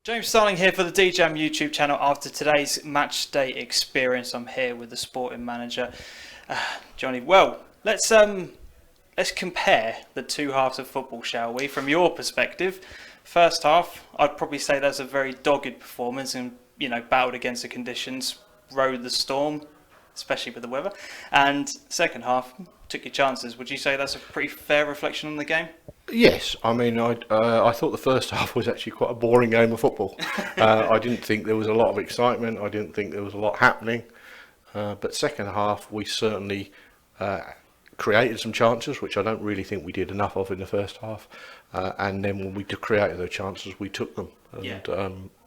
James Starling here for the DeeJam YouTube channel. After today's match day experience, I'm here with the sporting manager, Johnny. Well, let's compare the two halves of football, shall we? From your perspective, first half, I'd probably say that's a very dogged performance, and battled against the conditions, rode the storm, especially with the weather. And second half, took your chances. Would you say that's a pretty fair reflection on the game? Yes, I mean, I thought the first half was actually quite a boring game of football. I didn't think there was a lot of excitement. I didn't think there was a lot happening. But second half, we certainly created some chances, which I don't really think we did enough of in the first half. And then when we created those chances, we took them,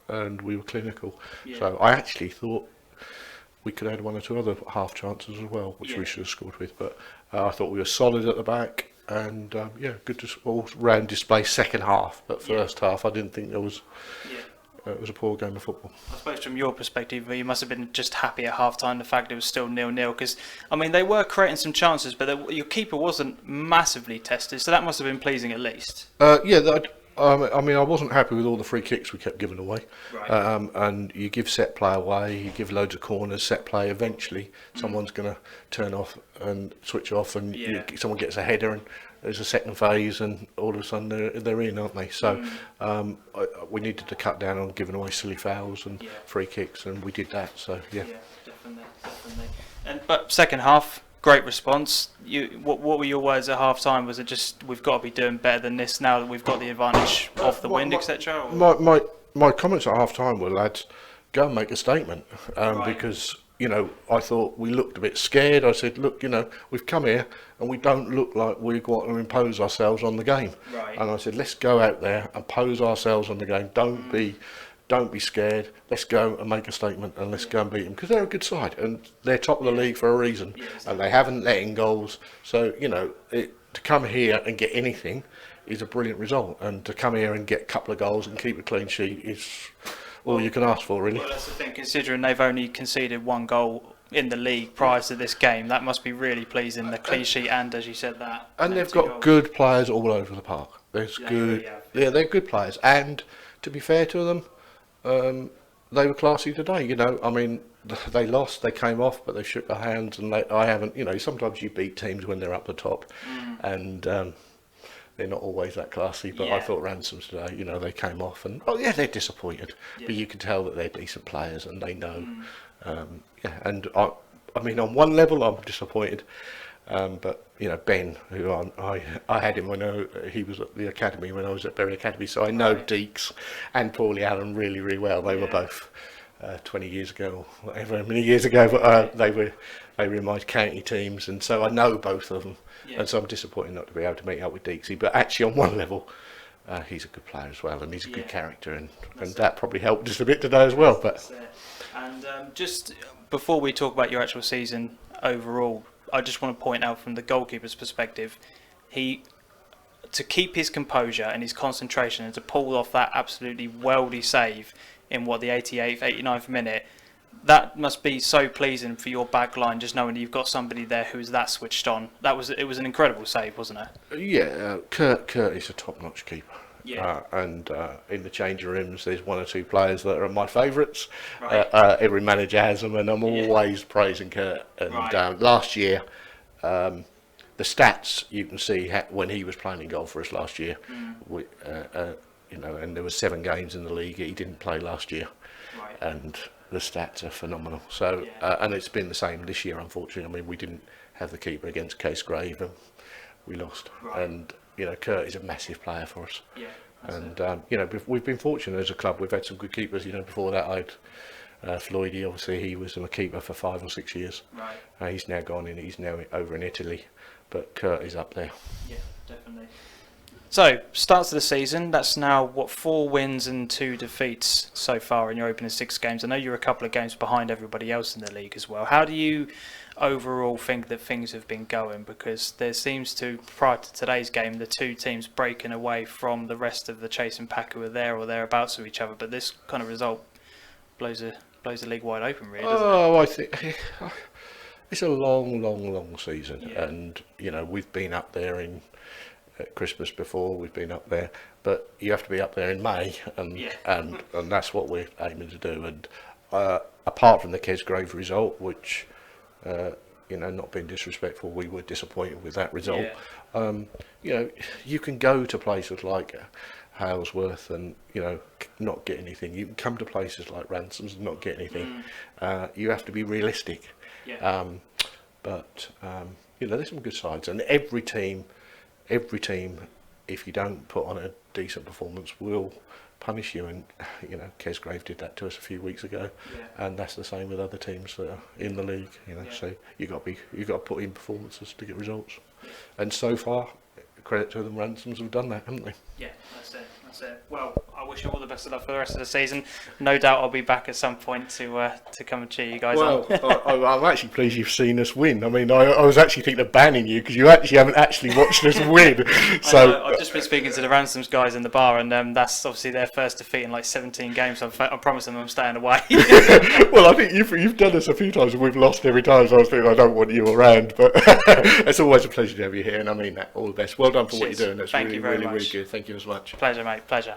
and we were clinical. Yeah. So I actually thought we could add one or two other half chances as well, which we should have scored with. But I thought we were solid at the back. And good all round display second half, but first half I didn't think there was. It was a poor game of football. I suppose from your perspective, you must have been just happy at half time the fact it was still 0-0, because I mean they were creating some chances, but your keeper wasn't massively tested, so that must have been pleasing at least. I mean, I wasn't happy with all the free kicks we kept giving away. Right. And you give set play away, you give loads of corners, set play. Eventually, someone's going to turn off and switch off, and someone gets a header, and there's a second phase, and all of a sudden they're in, aren't they? So we needed to cut down on giving away silly fouls and free kicks, and we did that. So yeah, definitely. But second half, great response. What were your words at half time? Was it just we've got to be doing better than this now that we've got the advantage off the wind, etc.? My comments at half time were, lads, go and make a statement, because I thought we looked a bit scared. I said, look, we've come here and we don't look like we want to impose ourselves on the game. Right. And I said, let's go out there and pose ourselves on the game. Don't be scared. Let's go and make a statement, and let's go and beat them, because they're a good side and they're top of the league for a reason, and they haven't let in goals. So to come here and get anything is a brilliant result, and to come here and get a couple of goals and keep a clean sheet is all you can ask for, really. Well, that's the thing, considering they've only conceded one goal in the league prior to this game. That must be really pleasing, the clean sheet, and as you said, that. And they've got good players all over the park. They're good players, and to be fair to them, they were classy today. I mean, they lost, they came off, but they shook our hands, and I haven't. Sometimes you beat teams when they're up the top, and they're not always that classy. But I thought Ransomes today, they came off, and they're disappointed, but you can tell that they're decent players, and they know. And I mean, on one level, I'm disappointed. But Ben, who I had him when he was at the academy, when I was at Bury Academy, so I know Deeks and Paulie Allen really, really well. They were both 20 years ago, or whatever many years ago, but they were in my county teams, and so I know both of them. And so I'm disappointed not to be able to meet up with Deeksy. But actually, on one level, he's a good player as well, and he's a good character, and that probably helped just a bit today as well. But just before we talk about your actual season overall, I just want to point out from the goalkeeper's perspective, to keep his composure and his concentration and to pull off that absolutely worldy save in the 88th, 89th minute, that must be so pleasing for your back line, just knowing you've got somebody there who's that switched on. It was an incredible save, wasn't it? Yeah, Kurt is a top-notch keeper. Yeah. And in the changing rooms, there's one or two players that are my favourites. Right. Every manager has them, and I'm always praising Kurt. And last year, the stats you can see when he was playing in goal for us last year, and there were 7 games in the league. He didn't play last year, and the stats are phenomenal. So, and it's been the same this year, unfortunately. I mean, we didn't have the keeper against Casegrave, and we lost. Right. And Kurt is a massive player for us. Yeah, and we've been fortunate as a club. We've had some good keepers. Before that, I'd Floydie. Obviously, he was a keeper for 5 or 6 years. Right. He's now gone in. He's now over in Italy, but Kurt is up there. Yeah, definitely. So, starts of the season. That's now 4 wins and 2 defeats so far in your opening 6 games. I know you're a couple of games behind everybody else in the league as well. How do you overall think that things have been going? Because there seems to, prior to today's game, the 2 teams breaking away from the rest of the chasing pack who are there or thereabouts with each other. But this kind of result blows the league wide open, really, doesn't it? I think it's a long season, and we've been up there in at Christmas before. We've been up there, but you have to be up there in May, and and that's what we're aiming to do. And apart from the Kesgrave result, which not being disrespectful, we were disappointed with that result. You can go to places like Halesworth and not get anything. You can come to places like Ransomes and not get anything. You have to be realistic. But there's some good sides, and every team, if you don't put on a decent performance, will punish you. And Kesgrave did that to us a few weeks ago, and that's the same with other teams that are in the league. So you got to put in performances to get results. And so far, credit to them, Ransomes have done that, haven't they? Yeah, that's it. Well, I wish you all the best of luck for the rest of the season. No doubt I'll be back at some point to come and cheer you guys on. Well, I'm actually pleased you've seen us win. I mean, I was actually thinking of banning you because you actually haven't actually watched us win. So I've just been speaking to the Ransomes guys in the bar, and that's obviously their first defeat in like 17 games. I promise them I'm staying away. Well, I think you've done this a few times and we've lost every time, so I was thinking I don't want you around, but it's always a pleasure to have you here, and I mean that. All the best. Well done for what you're doing. That's really good. Thank you as much. Pleasure, mate. Pleasure.